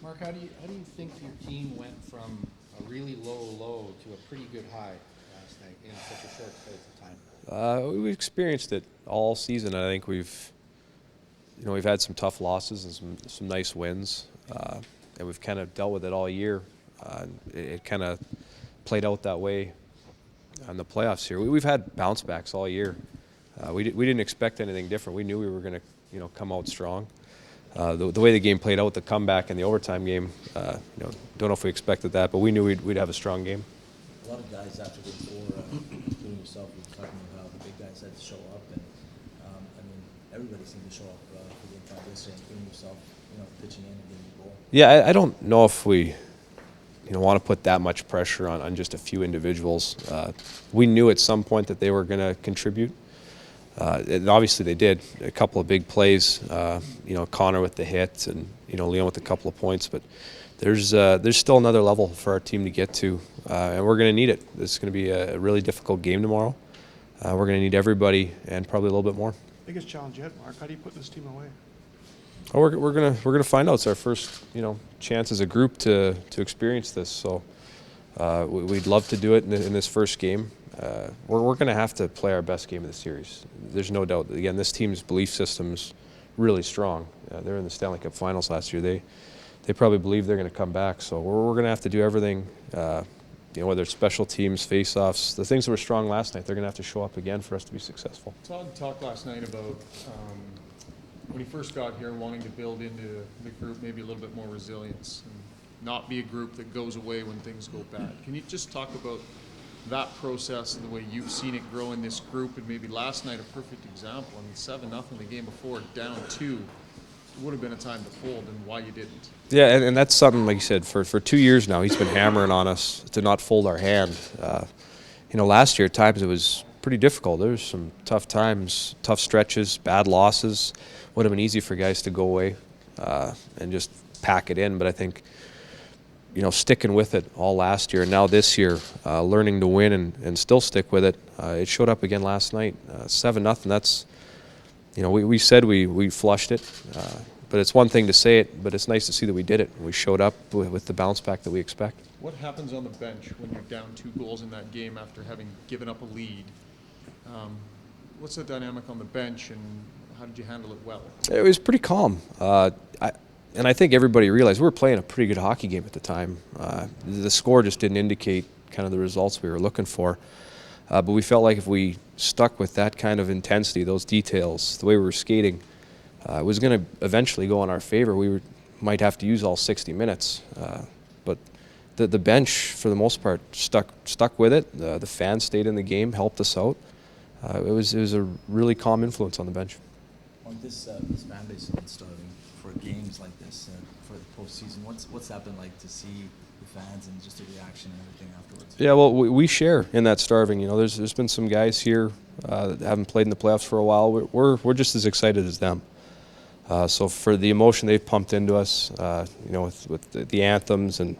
Mark, how do you think your team went from a really low to a pretty good high last night in such a short space of time? We've experienced it all season. I think we've had some tough losses and some nice wins, and we've kind of dealt with it all year. It kind of played out that way in the playoffs here. We've had bounce backs all year. We didn't expect anything different. We knew we were going to come out strong. The way the game played out, the comeback and the overtime game, don't know if we expected that, but we knew we'd have a strong game. A lot of guys after game four, including yourself, were talking about how the big guys had to show up, and everybody seemed to show up for game five yesterday, including yourself, pitching in and getting the goal. Yeah, I don't know if we want to put that much pressure on just a few individuals. We knew at some point that they were going to contribute. And obviously they did. A couple of big plays, Connor with the hit and, Leon with a couple of points. But there's still another level for our team to get to, and we're going to need it. This is going to be a really difficult game tomorrow. We're going to need everybody and probably a little bit more. Biggest challenge yet, Mark. How do you put this team away? Oh, we're gonna find out. It's our first chance as a group to experience this. So we'd love to do it in this first game. We're going to have to play our best game of the series. There's no doubt. Again, this team's belief system's really strong. They're in the Stanley Cup Finals last year. They probably believe they're going to come back. So we're going to have to do everything. Whether it's special teams, face-offs, the things that were strong last night, they're going to have to show up again for us to be successful. Todd talked last night about when he first got here, wanting to build into the group maybe a little bit more resilience and not be a group that goes away when things go bad. Can you just talk about that process and the way you've seen it grow in this group, and maybe last night a perfect example? I mean, 7-0 the game before, down 2. It would have been a time to fold, and why you didn't. Yeah, and that's something, like you said, for 2 years now, he's been hammering on us to not fold our hand. Last year at times it was pretty difficult. There was some tough times, tough stretches, bad losses. Would have been easy for guys to go away and just pack it in, but I think sticking with it all last year and now this year, learning to win and still stick with it. It showed up again last night, 7-0. That's, we said we flushed it, but it's one thing to say it, but it's nice to see that we did it. We showed up with the bounce back that we expect. What happens on the bench when you're down 2 goals in that game after having given up a lead? What's the dynamic on the bench, and how did you handle it well? It was pretty calm. And I think everybody realized we were playing a pretty good hockey game at the time. The score just didn't indicate kind of the results we were looking for. But we felt like if we stuck with that kind of intensity, those details, the way we were skating, it was going to eventually go in our favor. We might have to use all 60 minutes. But the bench, for the most part, stuck with it. The fans stayed in the game, helped us out. It was a really calm influence on the bench. On this fan base has been starving for games like this for the postseason. What's that been like to see the fans and just the reaction and everything afterwards? Yeah, well, we share in that starving. there's been some guys here that haven't played in the playoffs for a while. We're just as excited as them. So for the emotion they've pumped into us, with the anthems and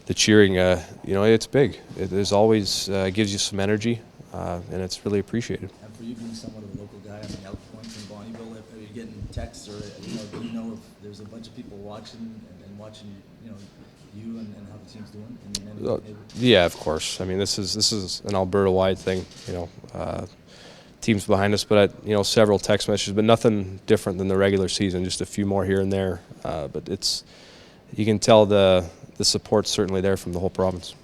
the cheering, it's big. It always gives you some energy, and it's really appreciated. And for you being somewhat of a local guy, Elk Point from Bonnyville, are you getting texts, or do you know if there's a bunch of people watching and watching, you and how the team's doing in the neighborhood? Yeah, of course. I mean, this is an Alberta-wide thing. Teams behind us, but several text messages, but nothing different than the regular season. Just a few more here and there, but you can tell the support's certainly there from the whole province.